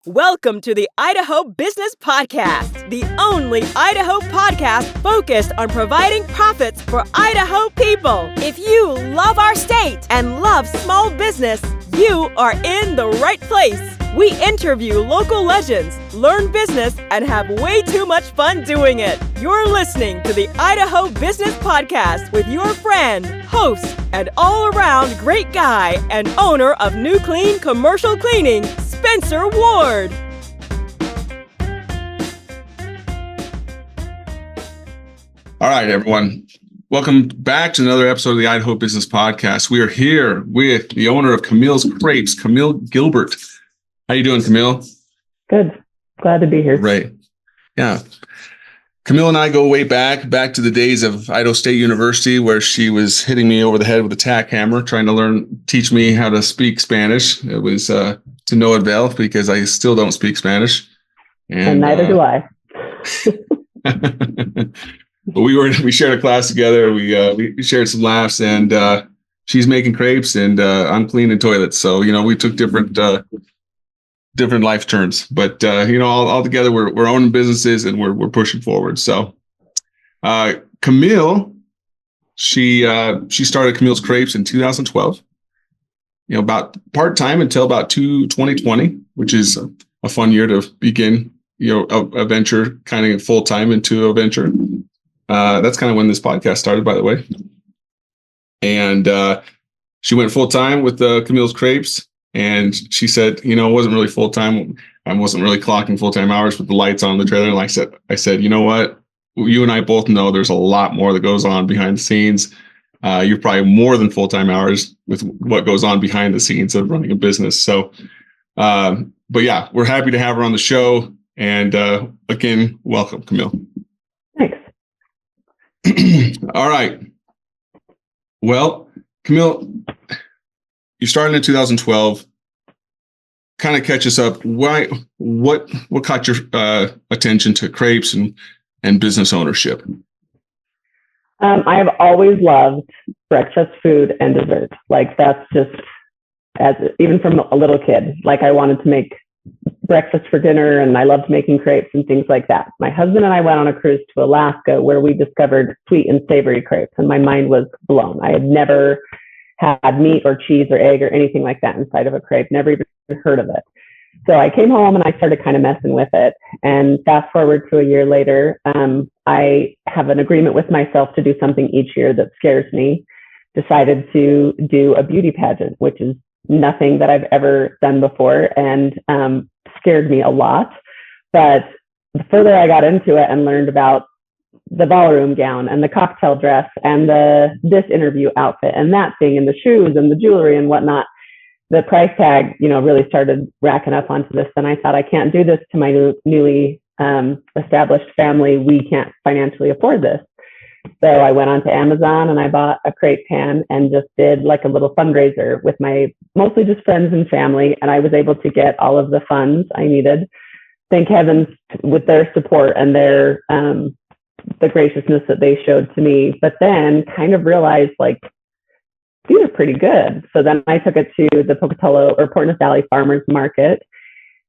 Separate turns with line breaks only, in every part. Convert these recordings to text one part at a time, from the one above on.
Welcome to the Idaho Business Podcast, the only Idaho podcast focused on providing profits for Idaho people. If you love our state and love small business, you are in the right place. We interview local legends, learn business, and have way too much fun doing it. You're listening to the Idaho Business Podcast with your friend, host, and all-around great guy and owner of New Clean Commercial Cleaning, Spencer Ward.
All right, everyone. Welcome back to another episode of the Idaho Business Podcast. We are here with the owner of Camille's Crepes, Camille Gilbert. How you doing, Camille?
Good. Glad to be here.
Right. Yeah. Camille and I go way back to the days of Idaho State University, where she was hitting me over the head with a tack hammer, trying to teach me how to speak Spanish. It was to no avail because I still don't speak Spanish.
And neither do I.
But we shared a class together. We shared some laughs, and she's making crepes, and I'm cleaning toilets. So we took different life turns, but all together we're owning businesses and we're pushing forward. So Camille, she started Camille's Crepes in 2012. About part-time until about 2020, which is a fun year to begin a venture kind of full-time into a venture. That's kind of when this podcast started, by the way. And she went full-time with Camille's Crepes. And she said, it wasn't really full-time. I wasn't really clocking full-time hours with the lights on the trailer. And I said, you know what? You and I both know there's a lot more that goes on behind the scenes. You're probably more than full-time hours with what goes on behind the scenes of running a business. So, but yeah, we're happy to have her on the show. And again, welcome, Camille.
Thanks.
All right. Well, Camille, you started in 2012. Kind of catch us up. What caught your attention to crepes and business ownership?
I have always loved breakfast food and dessert. That's just even from a little kid. I wanted to make breakfast for dinner, and I loved making crepes and things like that. My husband and I went on a cruise to Alaska where we discovered sweet and savory crepes, and my mind was blown. I had never had meat or cheese or egg or anything like that inside of a crepe, never even heard of it. So I came home and I started kind of messing with it. And fast forward to a year later, I have an agreement with myself to do something each year that scares me. Decided to do a beauty pageant, which is nothing that I've ever done before, and scared me a lot. But the further I got into it and learned about the ballroom gown and the cocktail dress and this interview outfit and that thing and the shoes and the jewelry and whatnot, the price tag, really started racking up onto this. And I thought, I can't do this to my newly established family. We can't financially afford this. So I went onto Amazon and I bought a crepe pan and just did a little fundraiser with my mostly just friends and family. And I was able to get all of the funds I needed. Thank heavens with their support and their the graciousness that they showed to me, but then kind of realized these are pretty good. So then I took it to the Pocatello or Port Valley Farmers Market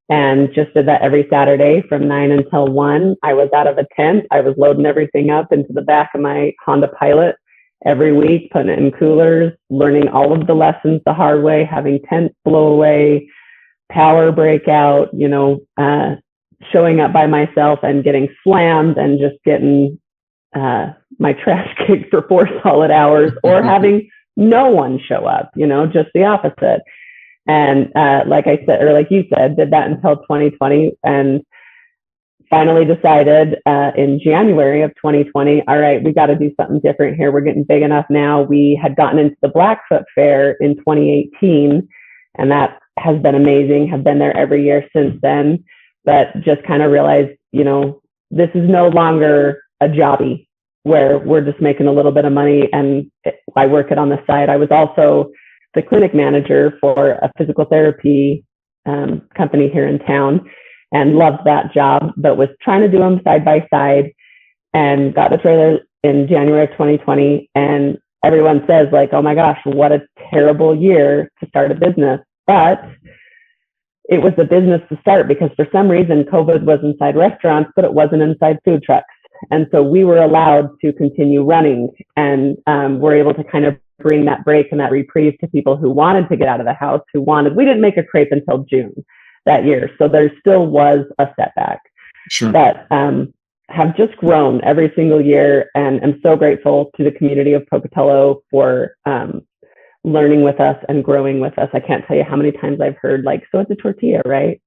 and just did that every Saturday from 9 until 1. I was out of a tent. I was loading everything up into the back of my Honda Pilot every week, putting it in coolers, learning all of the lessons the hard way, having tents blow away, power breakout, showing up by myself and getting slammed and just getting my trash kicked for 4 solid hours, or having no one show up, just the opposite. And like I said, or like you said, did that until 2020 and finally decided in January of 2020, all right, we got to do something different here. We're getting big enough now. We had gotten into the Blackfoot Fair in 2018, and that has been amazing. Have been there every year since then. But just kind of realized, this is no longer a jobby where we're just making a little bit of money and I work it on the side. I was also the clinic manager for a physical therapy company here in town and loved that job, but was trying to do them side by side, and got the trailer in January of 2020. And everyone says oh my gosh, what a terrible year to start a business. But it was a business to start because for some reason COVID was inside restaurants, but it wasn't inside food trucks. And so we were allowed to continue running, and we're able to kind of bring that break and that reprieve to people who wanted to get out of the house, we didn't make a crepe until June that year. So there still was a setback.
Sure.
But have just grown every single year. And I'm so grateful to the community of Pocatello for learning with us and growing with us. I can't tell you how many times I've heard like, so it's a tortilla, right?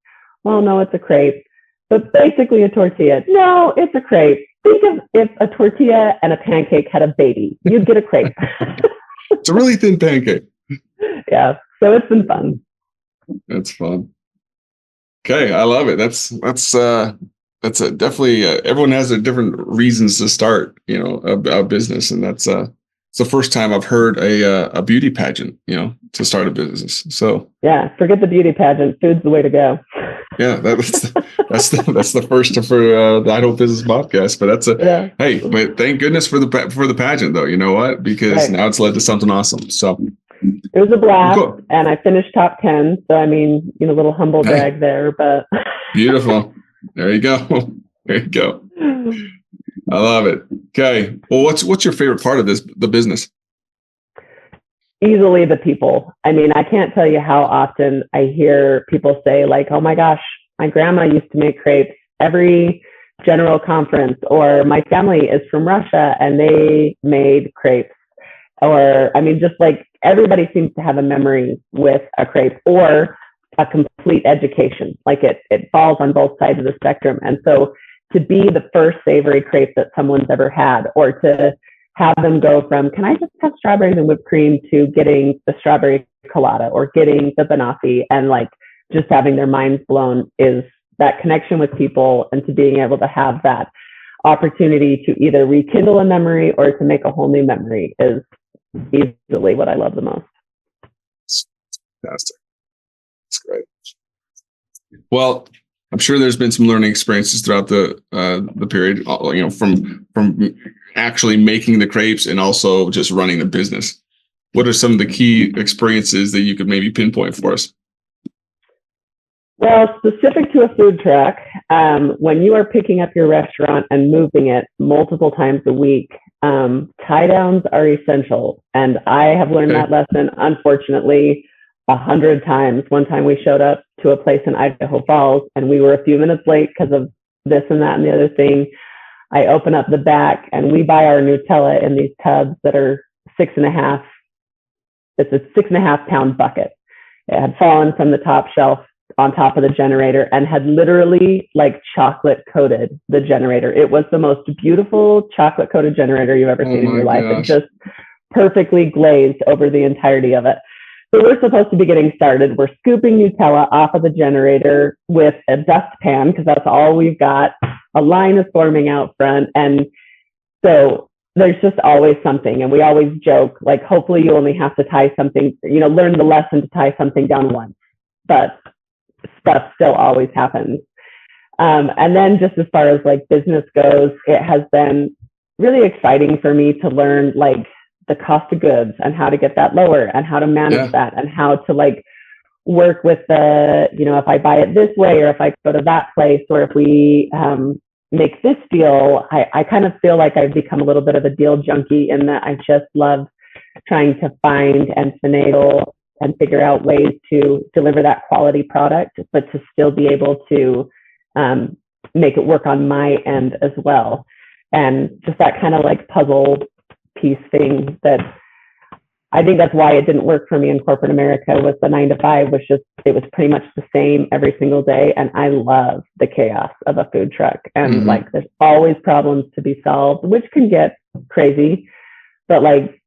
Well, no, it's a crepe. But basically a tortilla. No, it's a crepe. Think of if a tortilla and a pancake had a baby, you'd get a crepe.
It's a really thin pancake.
Yeah. So it's been fun.
That's fun. Okay. I love it. That's definitely, everyone has their different reasons to start, a business. And that's, it's the first time I've heard a beauty pageant, to start a business. So
yeah, forget the beauty pageant. Food's the way to go.
Yeah, that's the first for the Idaho Business Podcast. But hey, but thank goodness for the pageant, though. You know what? Because now it's led to something awesome. So
it was a blast, and I finished top 10. So I mean, little humble brag there, but
beautiful. There you go. There you go. I love it. Okay. Well, what's your favorite part of the business?
Easily the people. I mean, I can't tell you how often I hear people say like, oh my gosh, my grandma used to make crepes every general conference, or my family is from Russia and they made crepes. Or, I mean, just like everybody seems to have a memory with a crepe or a complete education. Like it falls on both sides of the spectrum. And so to be the first savory crepe that someone's ever had, or to have them go from, can I just have strawberries and whipped cream, to getting the strawberry colada or getting the banoffee, and like just having their minds blown, is that connection with people, and to being able to have that opportunity to either rekindle a memory or to make a whole new memory is easily what I love the most.
Fantastic. That's great. Well, I'm sure there's been some learning experiences throughout the period, from actually making the crepes and also just running the business. What are some of the key experiences that you could maybe pinpoint for us?
Well, specific to a food truck, when you are picking up your restaurant and moving it multiple times a week, tie downs are essential. And I have learned that lesson, unfortunately, 100 times. One time we showed up to a place in Idaho Falls and we were a few minutes late because of this and that and the other thing. I open up the back and we buy our Nutella in these tubs that are 6.5. It's a 6.5 pound bucket. It had fallen from the top shelf on top of the generator and had literally like chocolate coated the generator. It was the most beautiful chocolate coated generator you've ever seen in your life. It just perfectly glazed over the entirety of it. So we're supposed to be getting started. We're scooping Nutella off of the generator with a dustpan because that's all we've got. A line is forming out front. And so there's just always something. And we always joke, like, hopefully you only have to tie something, learn the lesson to tie something down once. But stuff still always happens. And then just as far as like business goes, it has been really exciting for me to learn like the cost of goods and how to get that lower and how to manage that and how to like work with the, if I buy it this way or if I go to that place or if we make this deal, I kind of feel like I've become a little bit of a deal junkie in that I just love trying to find and finagle and figure out ways to deliver that quality product, but to still be able to make it work on my end as well. And just that kind of like puzzle piece thing that I think that's why it didn't work for me in corporate America was the 9 to 5 was just, it was pretty much the same every single day. And I love the chaos of a food truck. And like, there's always problems to be solved, which can get crazy, but like,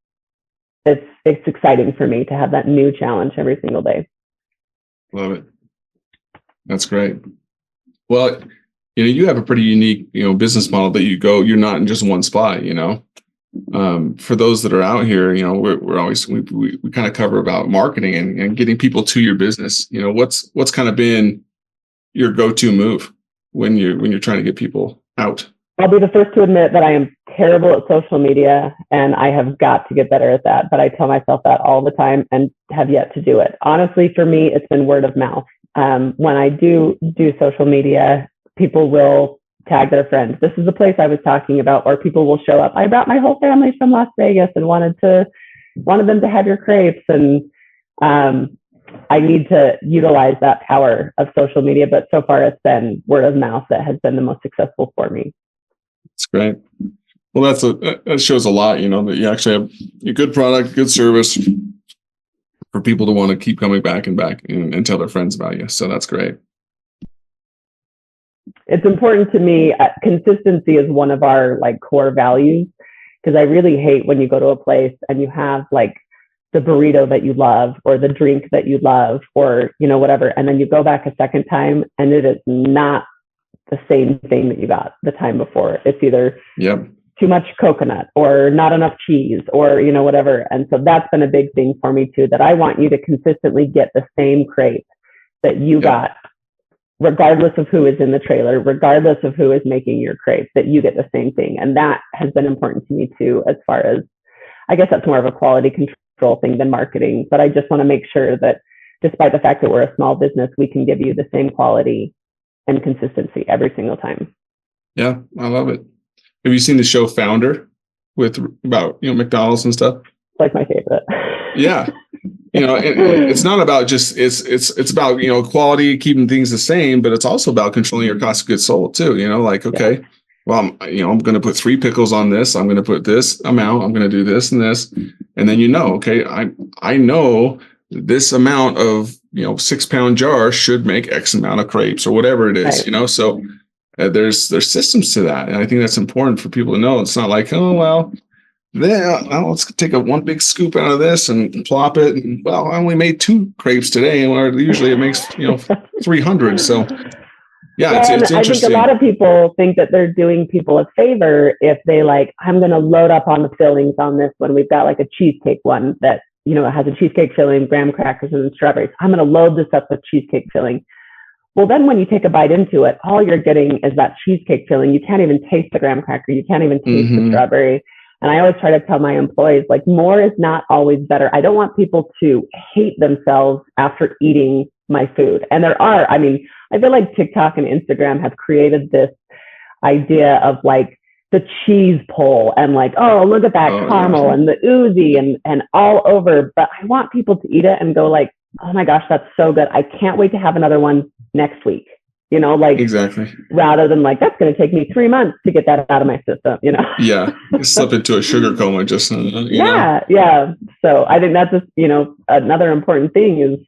it's exciting for me to have that new challenge every single day. Love it.
That's great. Well, you have a pretty unique, business model that you're not in just one spot, for those that are out here, we're always, we kind of cover about marketing and getting people to your business. What's kind of been your go-to move when you're trying to get people out?
I'll be the first to admit that I am terrible at social media and I have got to get better at that. But I tell myself that all the time and have yet to do it. Honestly, for me, it's been word of mouth. when I do social media, people will tag their friends. This is the place I was talking about, or people will show up. I brought my whole family from Las Vegas and wanted them to have your crepes. And I need to utilize that power of social media, but so far it's been word of mouth that has been the most successful for me.
That's great. Well, that shows a lot, that you actually have a good product, good service for people to want to keep coming back and tell their friends about you. So that's great.
It's important to me. Consistency is one of our core values, because I really hate when you go to a place and you have the burrito that you love or the drink that you love or whatever, and then you go back a second time and it is not the same thing that you got the time before. It's either too much coconut or not enough cheese or whatever. And so that's been a big thing for me too, that I want you to consistently get the same crepe that you got, regardless of who is in the trailer, regardless of who is making your crepe, that you get the same thing. And that has been important to me too, as far as, I guess that's more of a quality control thing than marketing. But I just want to make sure that despite the fact that we're a small business, we can give you the same quality and consistency every single time. Yeah,
I love it. Have you seen the show Founder about McDonald's and stuff?
It's my favorite.
Yeah. It's not about just it's about quality, keeping things the same, but it's also about controlling your cost of goods sold too. Okay, well, I'm going to put 3 pickles on this. I'm going to put this amount. I'm going to do this and this, and then okay, I know this amount of 6-pound jar should make X amount of crepes or whatever it is. Right. So there's systems to that, and I think that's important for people to know. It's not like, oh well. Let's take one big scoop out of this and plop it. And I only made 2 crepes today, and usually it makes 300. So it's interesting. I think a lot of people think that they're doing people a favor if they I'm going to load up on the fillings on this one. We've got a cheesecake one that it has a cheesecake filling, graham crackers, and strawberries. I'm going to load this up with cheesecake filling. Well, then when you take a bite into it, all you're getting is that cheesecake filling. You can't even taste the graham cracker. You can't even taste the strawberry. And I always try to tell my employees, more is not always better. I don't want people to hate themselves after eating my food. And I feel like TikTok and Instagram have created this idea of the cheese pull and oh, look at that caramel and the oozy and all over. But I want people to eat it and go oh my gosh, that's so good. I can't wait to have another one next week. Exactly. Rather than that's going to take me 3 months to get that out of my system, Yeah. Slip into a sugar coma just,
Yeah. So I think that's just, another important thing is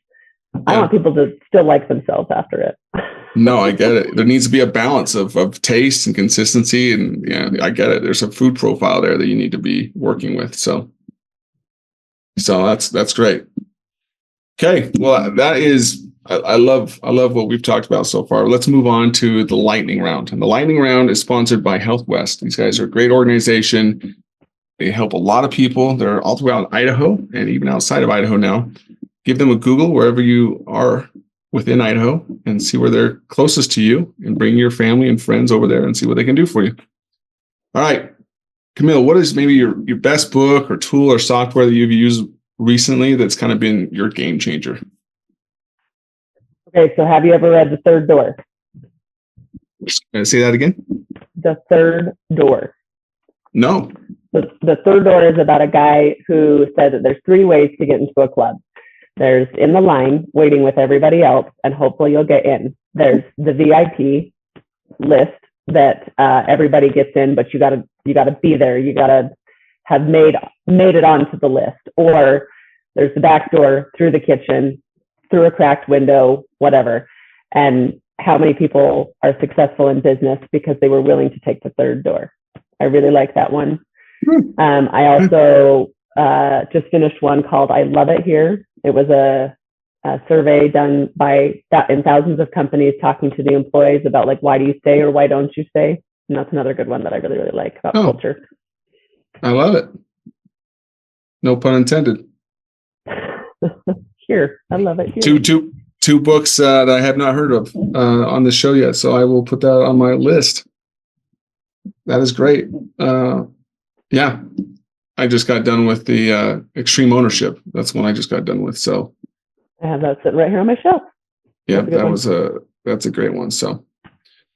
I want people to still like themselves after it.
No, I get it. There needs to be a balance of taste and consistency. And I get it. There's a food profile there that you need to be working with. So that's great. Okay. Well, that is, I love what we've talked about so far. Let's move on to the lightning round. And the lightning round is sponsored by Health West. These guys are a great organization. They help a lot of people. They're all throughout Idaho and even outside of Idaho now. Give them a Google wherever you are within Idaho and see where they're closest to you, and bring your family and friends over there and see what they can do for you. All right, Camille, what is maybe your best book or tool or software that you've used recently that's kind of been your game changer?
Okay, so have you ever read The Third Door?
Say that again?
The Third Door.
No.
The Third Door is about a guy who said that there's 3 ways to get into a club. There's in the line, waiting with everybody else, and hopefully you'll get in. There's the VIP list that everybody gets in, but you gotta be there. You gotta have made it onto the list. Or there's the back door, through the kitchen, through a cracked window, whatever. And how many people are successful in business because they were willing to take the third door? I really like that one. I also just finished one called I Love It Here. It was a survey done in thousands of companies, talking to the employees about why do you stay or why don't you stay? And that's another good one that I really, really like about culture.
I love it. No pun intended.
Here, I love it. Here.
Two books that I have not heard of on the show yet, so I will put that on my list. That is great. Yeah, I just got done with the Extreme Ownership. That's one I just got done with. So
I have that sitting right here on my shelf.
Yeah, that's a great one. So,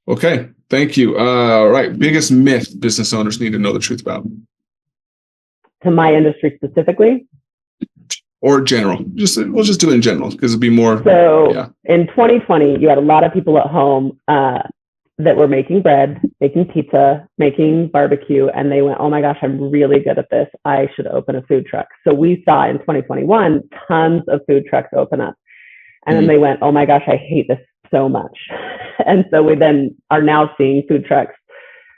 okay. Thank you. All right. Biggest myth business owners need to know the truth about.
To my industry specifically?
Or general. We'll just do it in general because it'd be more.
So in 2020, you had a lot of people at home that were making bread, making pizza, making barbecue, and they went, oh my gosh, I'm really good at this. I should open a food truck. So we saw in 2021 tons of food trucks open up. And then they went, oh my gosh, I hate this so much. And so we then are now seeing food trucks.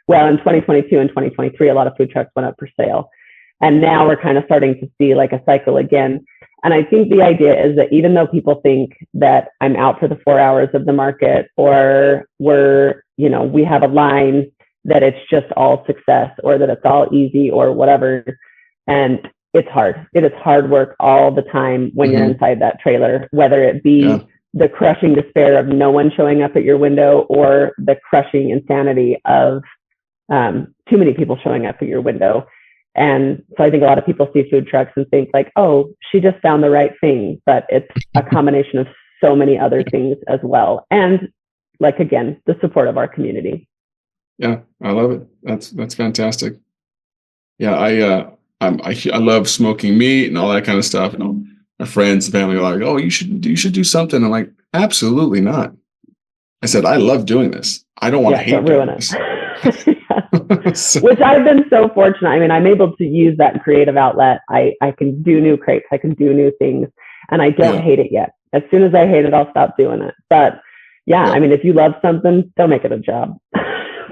Well, in 2022 and 2023, a lot of food trucks went up for sale. And now we're kind of starting to see like a cycle again. And I think the idea is that even though people think that I'm out for the 4 hours of the market, or we have a line that it's just all success, or that it's all easy, or whatever. And it's hard. It is hard work all the time when you're inside that trailer, whether it be the crushing despair of no one showing up at your window, or the crushing insanity of too many people showing up at your window. And so I think a lot of people see food trucks and think like, oh, she just found the right thing. But it's a combination of so many other things as well. And like, again, the support of our community.
Yeah, I love it. That's fantastic. Yeah, I love smoking meat and all that kind of stuff. And my friends and family are like, oh, you should do something. I'm like, absolutely not. I said, I love doing this. I don't want to hate doing this.
Which I've been so fortunate. I mean, I'm able to use that creative outlet. I can do new crepes. I can do new things, and I don't hate it yet. As soon as I hate it, I'll stop doing it. But I mean, if you love something, don't make it a job.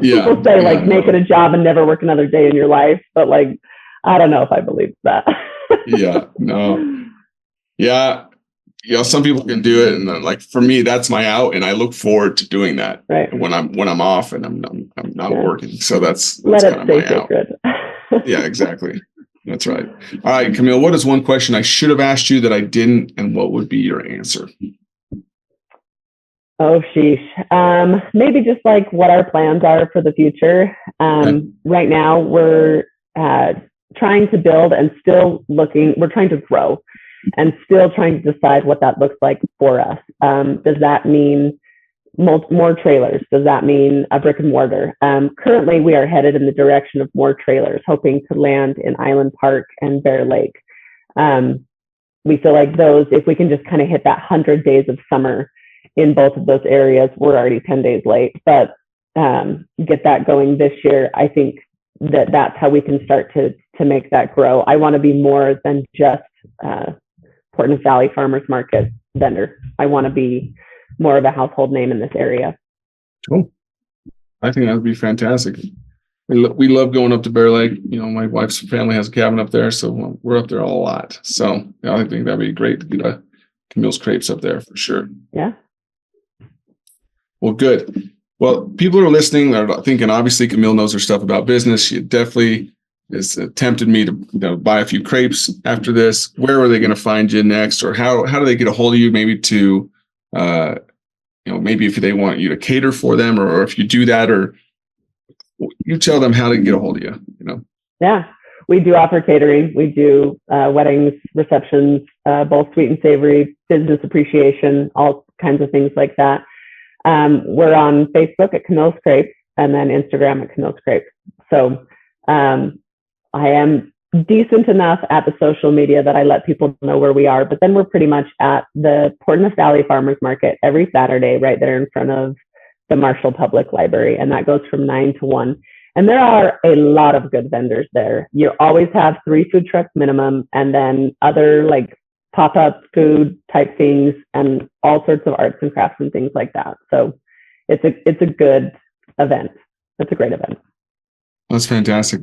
People say make it a job and never work another day in your life. But like, I don't know if I believe that.
Some people can do it, and then, like, for me, that's my out, and I look forward to doing that when I'm off and I'm not working. So that's
let
kind
it
of
stay
my
sacred.
out. Yeah, exactly. That's right. All right, Camille, what is one question I should have asked you that I didn't, and what would be your answer?
Oh, sheesh. Maybe just like what our plans are for the future. Right now, we're trying to build and we're trying to grow and still trying to decide what that looks like for us. Does that mean more trailers? Does that mean a brick and mortar? Currently, we are headed in the direction of more trailers, hoping to land in Island Park and Bear Lake. We feel like if we can just kind of hit that 100 days of summer in both of those areas, we're already 10 days late, but get that going this year. I think that's how we can start to make that grow. I want to be more than just Portland Valley Farmers Market vendor. I want to be more of a household name in this area.
Cool. I think that would be fantastic. We love going up to Bear Lake. My wife's family has a cabin up there, so we're up there a lot. So I think that'd be great to get Camille's Crepes up there for sure.
Yeah.
Well, good. Well, people who are listening, they're thinking, obviously, Camille knows her stuff about business. She definitely has tempted me to buy a few crepes after this. Where are they going to find you next? Or how do they get a hold of you? Maybe to, maybe if they want you to cater for them, or if you do that, or you tell them how to get a hold of you,
Yeah, we do offer catering. We do weddings, receptions, both sweet and savory, business appreciation, all kinds of things like that. We're on Facebook at Camille's Crepes, and then Instagram at Camille's Crepes. So I am decent enough at the social media that I let people know where we are, but then we're pretty much at the Portland Valley Farmers Market every Saturday, right there in front of the Marshall Public Library, and that goes from 9 to 1. And there are a lot of good vendors there. You always have 3 food trucks minimum, and then other like pop-up food type things and all sorts of arts and crafts and things like that. So it's a good event. It's a great event.
That's fantastic.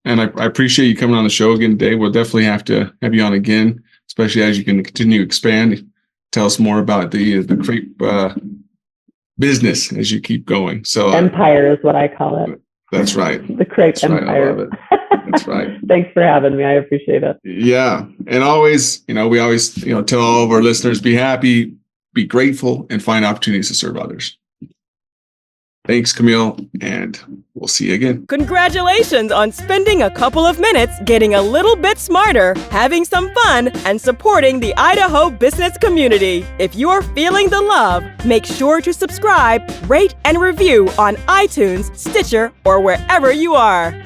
And I appreciate you coming on the show again today. We'll definitely have to have you on again, especially as you can continue to expand. Tell us more about the crepe business as you keep going. So
empire is what I call it.
That's right.
The crepe
that's
empire.
Right. I love it. That's right.
Thanks for having me. I appreciate it.
Yeah. And always, we always, tell all of our listeners, be happy, be grateful, and find opportunities to serve others. Thanks, Camille, and we'll see you again.
Congratulations on spending a couple of minutes getting a little bit smarter, having some fun, and supporting the Idaho business community. If you're feeling the love, make sure to subscribe, rate, and review on iTunes, Stitcher, or wherever you are.